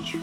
vídeo.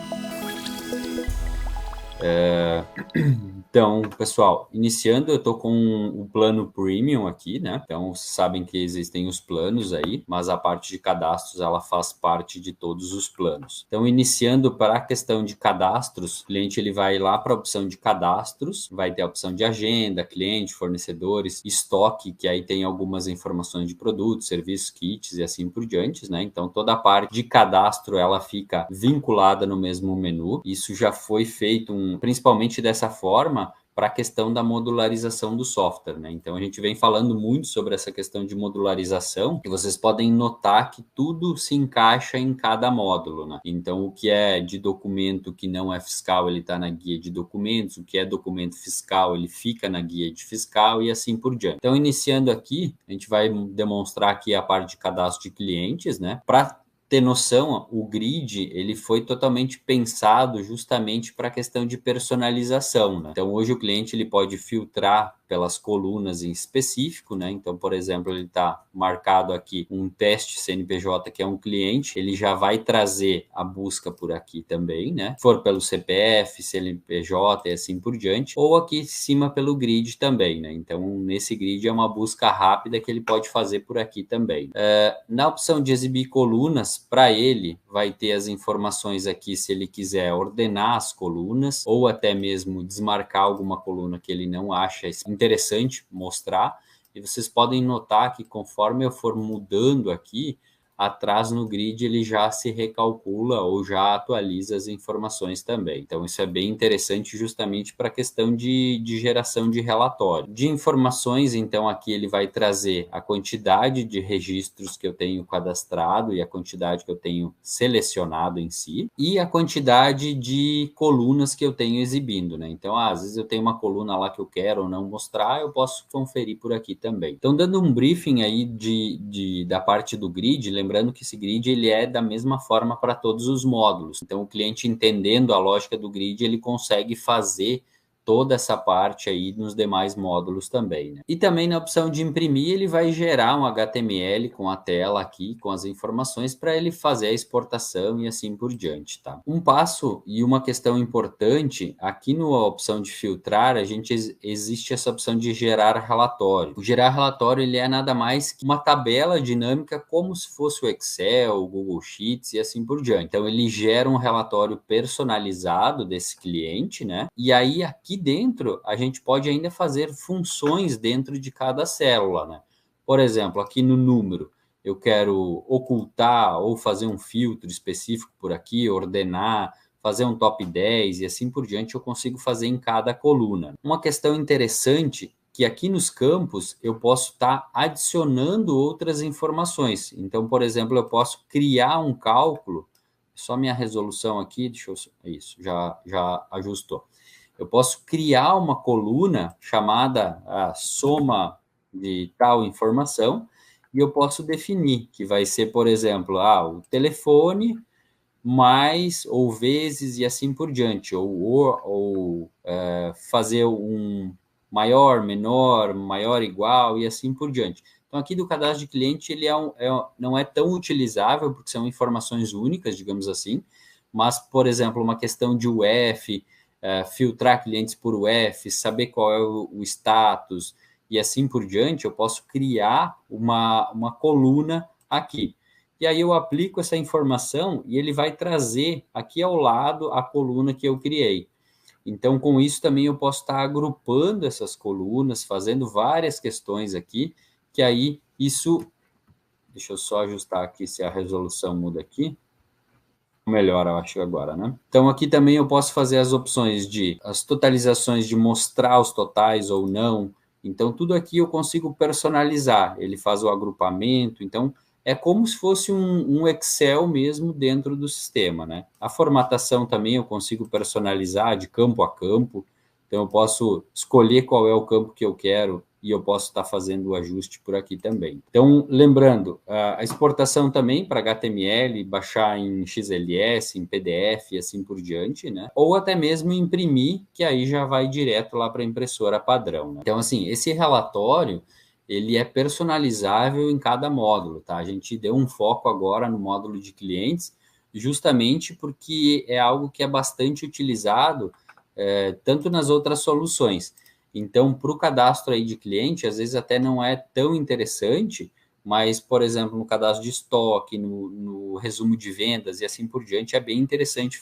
Então, pessoal, iniciando, eu estou com o plano Premium aqui, né? Então, vocês sabem que existem os planos aí, mas a parte de cadastros, ela faz parte de todos os planos. Então, iniciando para a questão de cadastros, o cliente ele vai lá para a opção de cadastros, vai ter a opção de agenda, cliente, fornecedores, estoque, que aí tem algumas informações de produtos, serviços, kits e assim por diante, né? Então, toda a parte de cadastro, ela fica vinculada no mesmo menu. Isso já foi feito, principalmente dessa forma, para a questão da modularização do software, né? Então, a gente vem falando muito sobre essa questão de modularização e vocês podem notar que tudo se encaixa em cada módulo, né? Então, o que é de documento que não é fiscal, ele está na guia de documentos, o que é documento fiscal, ele fica na guia de fiscal e assim por diante. Então, iniciando aqui, a gente vai demonstrar aqui a parte de cadastro de clientes, né? Para ter noção, o grid ele foi totalmente pensado justamente para a questão de personalização, né? Então hoje o cliente ele pode filtrar pelas colunas em específico, né? Então, por exemplo, ele está marcado aqui um teste CNPJ que é um cliente, ele já vai trazer a busca por aqui também, né? Se for pelo CPF, CNPJ e assim por diante, ou aqui em cima pelo grid também, né? Então, nesse grid é uma busca rápida que ele pode fazer por aqui também. Na opção de exibir colunas, para ele vai ter as informações aqui se ele quiser ordenar as colunas ou até mesmo desmarcar alguma coluna que ele não acha interessante mostrar. E vocês podem notar que conforme eu for mudando aqui, atrás no grid ele já se recalcula ou já atualiza as informações também. Então isso é bem interessante justamente para a questão de geração de relatório. De informações, então aqui ele vai trazer a quantidade de registros que eu tenho cadastrado e a quantidade que eu tenho selecionado em si e a quantidade de colunas que eu tenho exibindo, né? Então às vezes eu tenho uma coluna lá que eu quero ou não mostrar, eu posso conferir por aqui também. Então dando um briefing aí da parte do grid, lembrando que esse grid ele é da mesma forma para todos os módulos. Então, o cliente entendendo a lógica do grid, ele consegue fazer toda essa parte aí nos demais módulos também, né? E também na opção de imprimir, ele vai gerar um HTML com a tela aqui, com as informações para ele fazer a exportação e assim por diante, tá? Um passo e uma questão importante, aqui na opção de filtrar, existe essa opção de gerar relatório. O gerar relatório, ele é nada mais que uma tabela dinâmica como se fosse o Excel, o Google Sheets e assim por diante. Então, ele gera um relatório personalizado desse cliente, né? E aí, aqui dentro, a gente pode ainda fazer funções dentro de cada célula, né? Por exemplo, aqui no número, eu quero ocultar ou fazer um filtro específico por aqui, ordenar, fazer um top 10 e assim por diante, eu consigo fazer em cada coluna. Uma questão interessante que aqui nos campos eu posso estar adicionando outras informações. Então, por exemplo, eu posso criar um cálculo, só minha resolução aqui, isso, já ajustou. Eu posso criar uma coluna chamada a soma de tal informação e eu posso definir que vai ser, por exemplo, o telefone mais ou vezes e assim por diante, ou fazer um maior, menor, maior, igual e assim por diante. Então, aqui do cadastro de cliente, ele não é tão utilizável, porque são informações únicas, digamos assim, mas, por exemplo, uma questão de UF, filtrar clientes por UF, saber qual é o status e assim por diante, eu posso criar uma coluna aqui. E aí eu aplico essa informação e ele vai trazer aqui ao lado a coluna que eu criei. Então, com isso também eu posso estar agrupando essas colunas, fazendo várias questões aqui, que aí isso... Deixa eu só ajustar aqui se a resolução muda aqui. Melhor, eu acho, agora, né? Então, aqui também eu posso fazer as opções as totalizações de mostrar os totais ou não. Então, tudo aqui eu consigo personalizar. Ele faz o agrupamento. Então, é como se fosse um Excel mesmo dentro do sistema, né? A formatação também eu consigo personalizar de campo a campo. Então, eu posso escolher qual é o campo que eu quero e eu posso estar fazendo o ajuste por aqui também. Então, lembrando, a exportação também para HTML, baixar em XLS, em PDF e assim por diante, né? Ou até mesmo imprimir, que aí já vai direto lá para a impressora padrão, né? Então, assim, esse relatório, ele é personalizável em cada módulo, tá? A gente deu um foco agora no módulo de clientes, justamente porque é algo que é bastante utilizado tanto nas outras soluções. Então, para o cadastro aí de cliente, às vezes até não é tão interessante, mas, por exemplo, no cadastro de estoque, no resumo de vendas e assim por diante, é bem interessante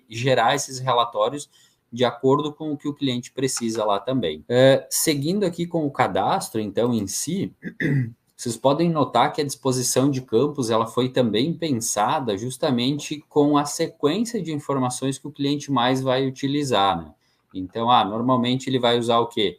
gerar esses relatórios de acordo com o que o cliente precisa lá também. Seguindo aqui com o cadastro, então, em si, vocês podem notar que a disposição de campos ela foi também pensada justamente com a sequência de informações que o cliente mais vai utilizar, né? Então, normalmente ele vai usar o quê?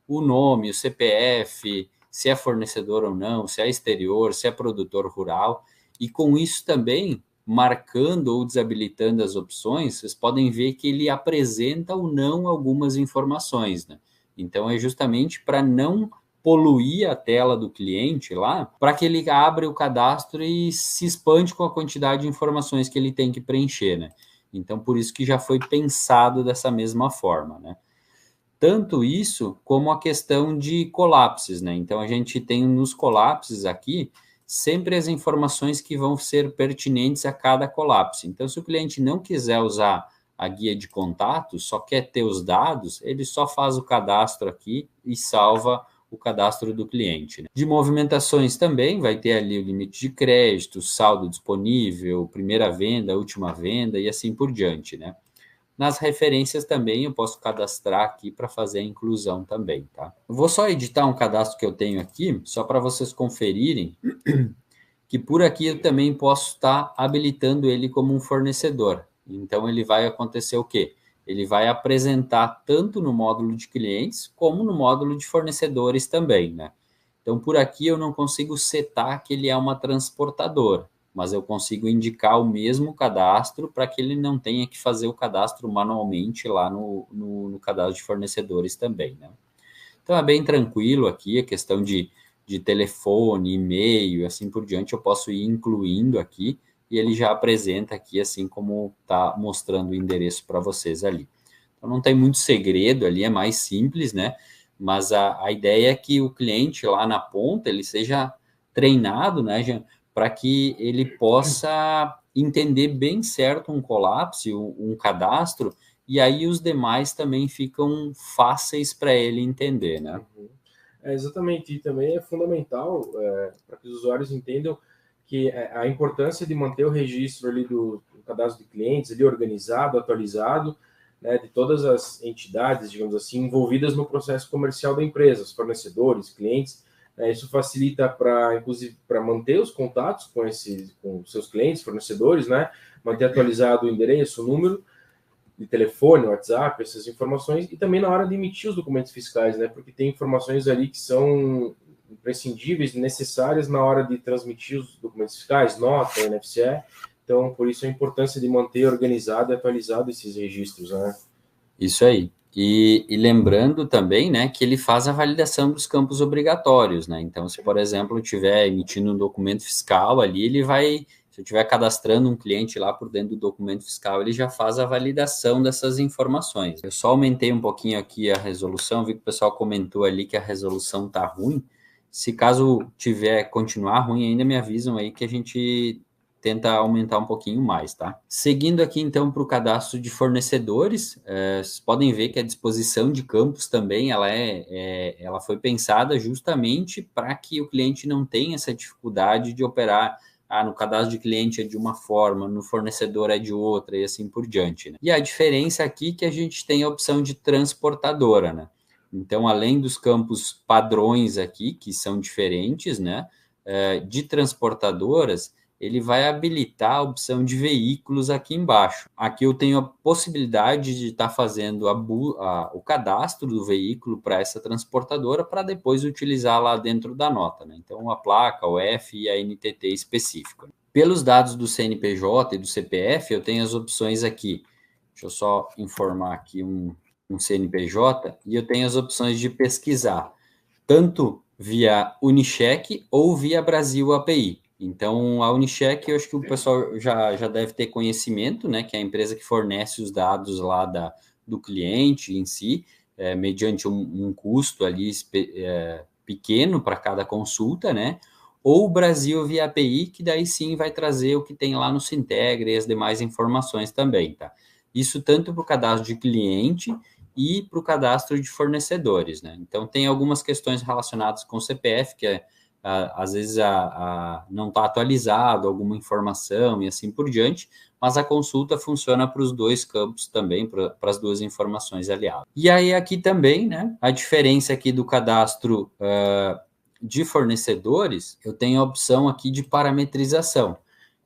O nome, o CPF, se é fornecedor ou não, se é exterior, se é produtor rural. E com isso também, marcando ou desabilitando as opções, vocês podem ver que ele apresenta ou não algumas informações, né? Então, é justamente para não poluir a tela do cliente lá, para que ele abra o cadastro e se expande com a quantidade de informações que ele tem que preencher, né? Então, por isso que já foi pensado dessa mesma forma, né? Tanto isso como a questão de colapses, né? Então, a gente tem nos colapses aqui sempre as informações que vão ser pertinentes a cada colapse. Então, se o cliente não quiser usar a guia de contatos, só quer ter os dados, ele só faz o cadastro aqui e salva o cadastro do cliente, né? De movimentações também vai ter ali o limite de crédito, saldo disponível, primeira venda, última venda e assim por diante, né? Nas referências também eu posso cadastrar aqui para fazer a inclusão também, tá? Eu vou só editar um cadastro que eu tenho aqui, só para vocês conferirem que por aqui eu também posso estar habilitando ele como um fornecedor. Então ele vai acontecer o quê? Ele vai apresentar tanto no módulo de clientes como no módulo de fornecedores também, né? Então por aqui eu não consigo setar que ele é uma transportadora, mas eu consigo indicar o mesmo cadastro para que ele não tenha que fazer o cadastro manualmente lá no cadastro de fornecedores também, né? Então é bem tranquilo aqui, a questão de telefone, e-mail, assim por diante, eu posso ir incluindo aqui e ele já apresenta aqui, assim como está mostrando o endereço para vocês ali. Então não tem muito segredo ali, é mais simples, né? Mas a ideia é que o cliente lá na ponta, ele seja treinado, né, Jean, para que ele possa entender bem certo um colapse, um cadastro, e aí os demais também ficam fáceis para ele entender, né? Uhum. Exatamente, e também é fundamental para que os usuários entendam que a importância de manter o registro ali do cadastro de clientes ali organizado, atualizado, né, de todas as entidades, digamos assim, envolvidas no processo comercial da empresa, os fornecedores, clientes. Isso facilita para, inclusive, para manter os contatos com seus clientes, fornecedores, né, manter atualizado o endereço, o número de telefone, WhatsApp, essas informações, e também na hora de emitir os documentos fiscais, né? Porque tem informações ali que são imprescindíveis, necessárias na hora de transmitir os documentos fiscais, nota, NFCE. Então, por isso a importância de manter organizado e atualizado esses registros, né? Isso aí. E lembrando também, né, que ele faz a validação dos campos obrigatórios, né? Então, se, por exemplo, eu estiver emitindo um documento fiscal ali, se eu estiver cadastrando um cliente lá por dentro do documento fiscal, ele já faz a validação dessas informações. Eu só aumentei um pouquinho aqui a resolução, vi que o pessoal comentou ali que a resolução tá ruim. Se caso continuar ruim, ainda me avisam aí que a gente tenta aumentar um pouquinho mais, tá? Seguindo aqui, então, para o cadastro de fornecedores, vocês podem ver que a disposição de campos também, ela foi pensada justamente para que o cliente não tenha essa dificuldade de operar, no cadastro de cliente é de uma forma, no fornecedor é de outra, e assim por diante, né? E a diferença aqui é que a gente tem a opção de transportadora, né? Então, além dos campos padrões aqui, que são diferentes, né? De transportadoras, ele vai habilitar a opção de veículos aqui embaixo. Aqui eu tenho a possibilidade de estar fazendo o cadastro do veículo para essa transportadora para depois utilizar lá dentro da nota, né? Então, a placa, o F e a NTT específica. Pelos dados do CNPJ e do CPF, eu tenho as opções aqui. Deixa eu só informar aqui um CNPJ e eu tenho as opções de pesquisar, tanto via Unicheck ou via Brasil API. Então, a Unicheck, eu acho que o pessoal já deve ter conhecimento, né? Que é a empresa que fornece os dados lá do cliente em si, mediante um custo ali pequeno para cada consulta, né? ou Brasil via API, que daí sim vai trazer o que tem lá no Sintegra e as demais informações também, tá? Isso tanto para o cadastro de cliente e para o cadastro de fornecedores, né? Então, tem algumas questões relacionadas com o CPF, que às vezes não está atualizado alguma informação e assim por diante, mas a consulta funciona para os dois campos também, para as duas informações aliadas. E aí aqui também, né, a diferença aqui do cadastro de fornecedores, eu tenho a opção aqui de parametrização.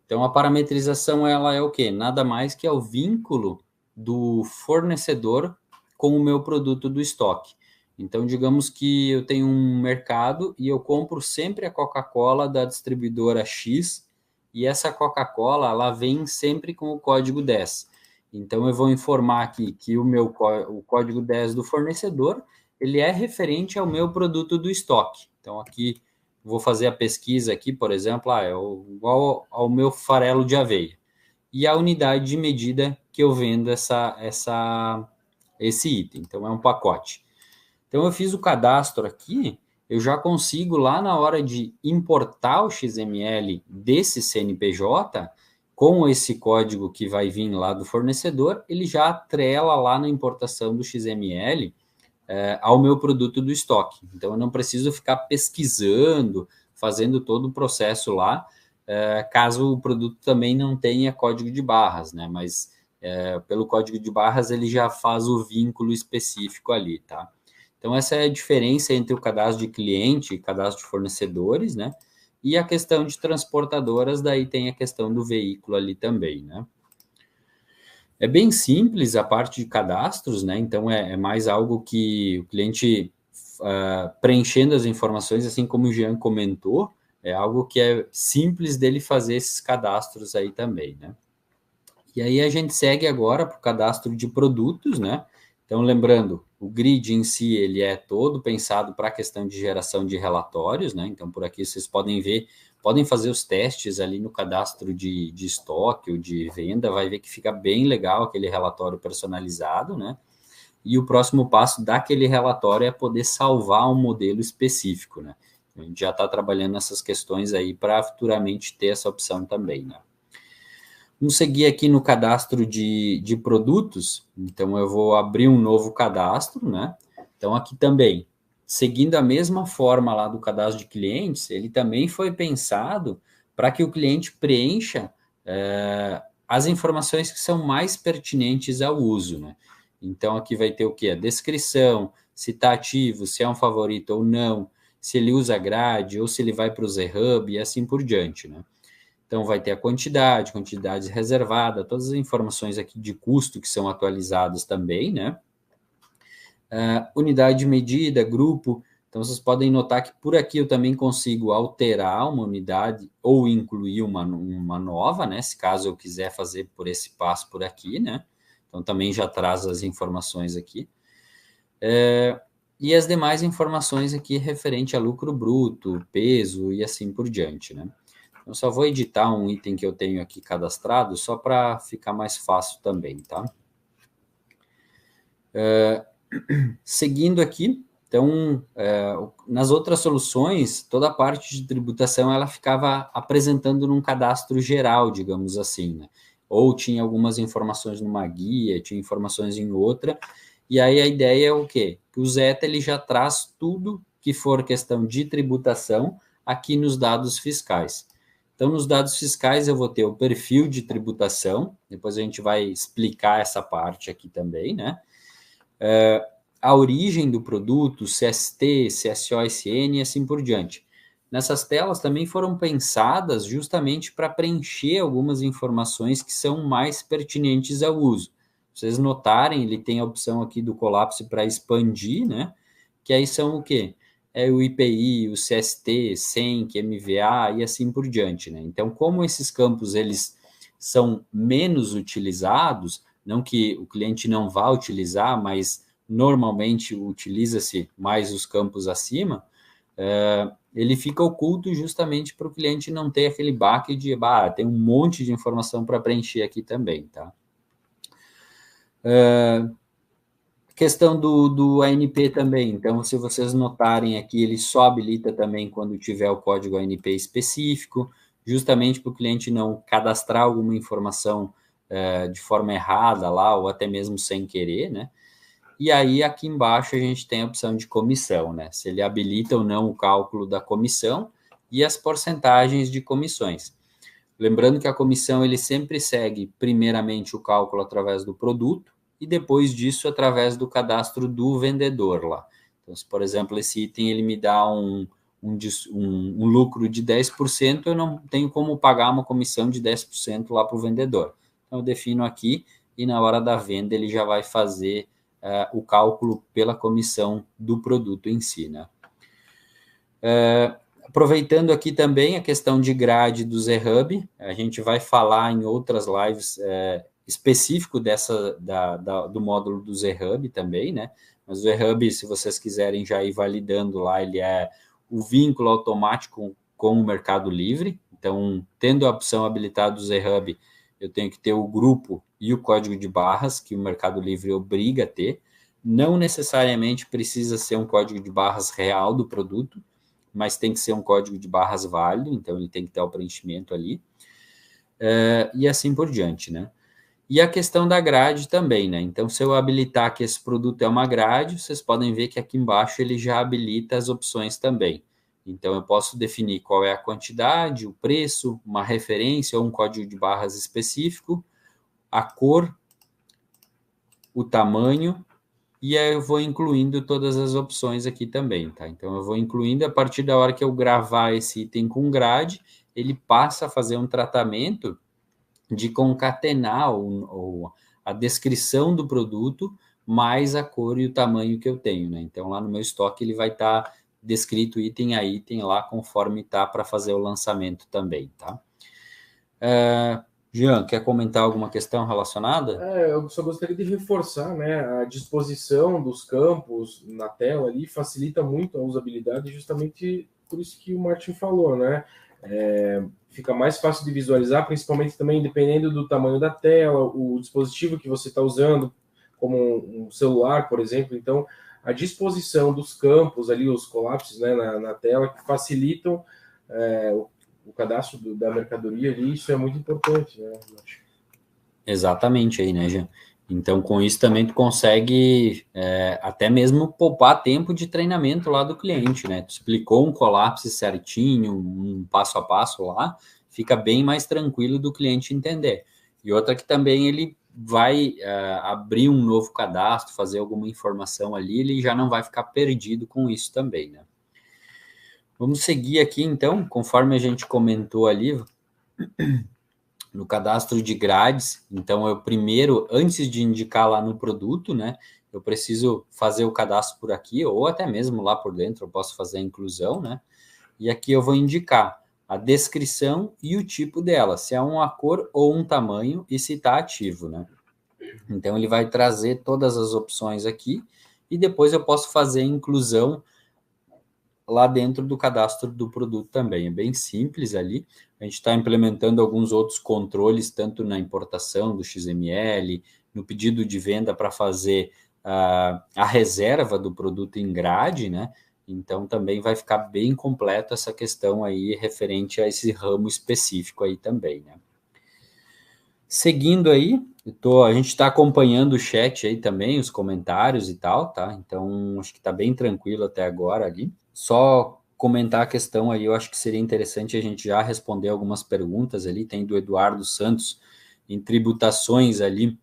Então, a parametrização, ela é o quê? Nada mais que é o vínculo do fornecedor com o meu produto do estoque. Então, digamos que eu tenho um mercado e eu compro sempre a Coca-Cola da distribuidora X, e essa Coca-Cola, ela vem sempre com o código 10. Então, eu vou informar aqui que o código 10 do fornecedor, ele é referente ao meu produto do estoque. Então, aqui, vou fazer a pesquisa aqui, por exemplo, é igual ao meu farelo de aveia. E a unidade de medida que eu vendo esse item. Então, é um pacote. Então, eu fiz o cadastro aqui, eu já consigo lá na hora de importar o XML desse CNPJ, com esse código que vai vir lá do fornecedor, ele já atrela lá na importação do XML ao meu produto do estoque. Então, eu não preciso ficar pesquisando, fazendo todo o processo lá, caso o produto também não tenha código de barras, né? Mas pelo código de barras ele já faz o vínculo específico ali, tá? Então, essa é a diferença entre o cadastro de cliente e cadastro de fornecedores, né? E a questão de transportadoras, daí tem a questão do veículo ali também, né? É bem simples a parte de cadastros, né? Então, é mais algo que o cliente preenchendo as informações, assim como o Jean comentou, é algo que é simples dele fazer esses cadastros aí também, né? E aí a gente segue agora para o cadastro de produtos, né? Então, lembrando, o grid em si, ele é todo pensado para a questão de geração de relatórios, né? Então, por aqui vocês podem ver, podem fazer os testes ali no cadastro de estoque ou de venda, vai ver que fica bem legal aquele relatório personalizado, né? E o próximo passo daquele relatório é poder salvar um modelo específico, né? A gente já está trabalhando nessas questões aí para futuramente ter essa opção também, né? Vamos seguir aqui no cadastro de produtos. Então, eu vou abrir um novo cadastro, né? Então, aqui também, seguindo a mesma forma lá do cadastro de clientes, ele também foi pensado para que o cliente preencha as informações que são mais pertinentes ao uso, né? Então, aqui vai ter o quê? A descrição, se está ativo, se é um favorito ou não, se ele usa grade ou se ele vai para o Z-Hub e assim por diante, né? Então, vai ter a quantidade reservada, todas as informações aqui de custo que são atualizadas também, né? Unidade de medida, grupo. Então, vocês podem notar que por aqui eu também consigo alterar uma unidade ou incluir uma nova, né? Se caso eu quiser fazer por esse passo por aqui, né? Então, também já traz as informações aqui. E as demais informações aqui referente a lucro bruto, peso e assim por diante, né? Eu só vou editar um item que eu tenho aqui cadastrado, só para ficar mais fácil também, tá? Seguindo aqui, então, nas outras soluções, toda a parte de tributação, ela ficava apresentando num cadastro geral, digamos assim, né? Ou tinha algumas informações numa guia, tinha informações em outra, e aí a ideia é o quê? Que o Zeta, ele já traz tudo que for questão de tributação aqui nos dados fiscais. Então, nos dados fiscais, eu vou ter o perfil de tributação, depois a gente vai explicar essa parte aqui também, né? A origem do produto, CST, CSO, SN e assim por diante. Nessas telas também foram pensadas justamente para preencher algumas informações que são mais pertinentes ao uso. Vocês notarem, ele tem a opção aqui do colapso para expandir, né? Que aí são o quê? É o IPI, o CST, SENC, MVA e assim por diante, né? Então, como esses campos eles são menos utilizados, não que o cliente não vá utilizar, mas normalmente utiliza-se mais os campos acima, ele fica oculto justamente para o cliente não ter aquele baque de, tem um monte de informação para preencher aqui também, tá? Questão do ANP também. Então, se vocês notarem aqui, ele só habilita também quando tiver o código ANP específico, justamente para o cliente não cadastrar alguma informação de forma errada lá, ou até mesmo sem querer, né? E aí, aqui embaixo, a gente tem a opção de comissão, né? Se ele habilita ou não o cálculo da comissão e as porcentagens de comissões. Lembrando que a comissão, ele sempre segue, primeiramente, o cálculo através do produto e depois disso, através do cadastro do vendedor lá. Então, se, por exemplo, esse item ele me dá um lucro de 10%, eu não tenho como pagar uma comissão de 10% lá para o vendedor. Então, eu defino aqui e na hora da venda ele já vai fazer o cálculo pela comissão do produto em si, né? Aproveitando aqui também a questão de grade do ZHub, a gente vai falar em outras lives específico do módulo do ZHub também, né? Mas o ZHub, se vocês quiserem já ir validando lá, ele é o vínculo automático com o Mercado Livre. Então, tendo a opção habilitada do ZHub, eu tenho que ter o grupo e o código de barras, que o Mercado Livre obriga a ter. Não necessariamente precisa ser um código de barras real do produto, mas tem que ser um código de barras válido, então ele tem que ter o preenchimento ali. E assim por diante, né? E a questão da grade também, né? Então, se eu habilitar que esse produto é uma grade, vocês podem ver que aqui embaixo ele já habilita as opções também. Então, eu posso definir qual é a quantidade, o preço, uma referência ou um código de barras específico, a cor, o tamanho, e aí eu vou incluindo todas as opções aqui também, tá? Então, eu vou incluindo a partir da hora que eu gravar esse item com grade, ele passa a fazer um tratamento de concatenar a descrição do produto mais a cor e o tamanho que eu tenho, né? Então, lá no meu estoque, ele vai estar descrito item a item lá, conforme está para fazer o lançamento também, tá? Jean, quer comentar alguma questão relacionada? Eu só gostaria de reforçar, né, a disposição dos campos na tela ali facilita muito a usabilidade, justamente por isso que o Martin falou, né? Fica mais fácil de visualizar, principalmente também dependendo do tamanho da tela, o dispositivo que você está usando, como um celular, por exemplo. Então, a disposição dos campos ali, os colapsos, né, na tela, que facilitam o cadastro da mercadoria ali, isso é muito importante, né? Exatamente aí, né, Jean? Então, com isso também tu consegue até mesmo poupar tempo de treinamento lá do cliente, né? Tu explicou um colapso certinho, um passo a passo lá, fica bem mais tranquilo do cliente entender. E outra que também ele vai abrir um novo cadastro, fazer alguma informação ali, ele já não vai ficar perdido com isso também, né? Vamos seguir aqui, então, conforme a gente comentou ali, no cadastro de grades. Então, eu primeiro, antes de indicar lá no produto, né, eu preciso fazer o cadastro por aqui, ou até mesmo lá por dentro, eu posso fazer a inclusão, né? E aqui eu vou indicar a descrição e o tipo dela, se é uma cor ou um tamanho e se está ativo, né? Então, ele vai trazer todas as opções aqui e depois eu posso fazer a inclusão lá dentro do cadastro do produto também. É bem simples ali. A gente está implementando alguns outros controles, tanto na importação do XML, no pedido de venda para fazer a reserva do produto em grade, né? Então, também vai ficar bem completo essa questão aí referente a esse ramo específico aí também, né? Seguindo aí, a gente está acompanhando o chat aí também, os comentários e tal, tá? Então, acho que está bem tranquilo até agora ali. Só comentar a questão aí, eu acho que seria interessante a gente já responder algumas perguntas ali. Tem do Eduardo Santos, em tributações ali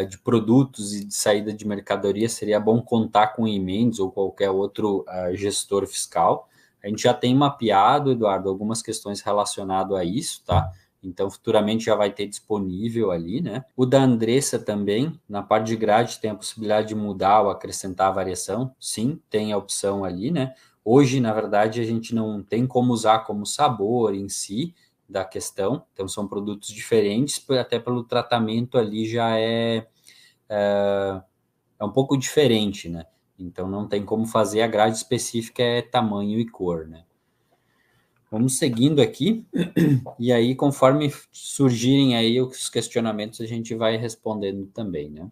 de produtos e de saída de mercadoria, seria bom contar com o Emendes ou qualquer outro gestor fiscal. A gente já tem mapeado, Eduardo, algumas questões relacionadas a isso, tá? Então, futuramente já vai ter disponível ali, né? O da Andressa também, na parte de grade, tem a possibilidade de mudar ou acrescentar a variação. Sim, tem a opção ali, né? Hoje, na verdade, a gente não tem como usar como sabor em si da questão. Então, são produtos diferentes, até pelo tratamento ali já é um pouco diferente, né? Então, não tem como fazer. A grade específica é tamanho e cor, né? Vamos seguindo aqui, e aí, conforme surgirem aí os questionamentos, a gente vai respondendo também, né?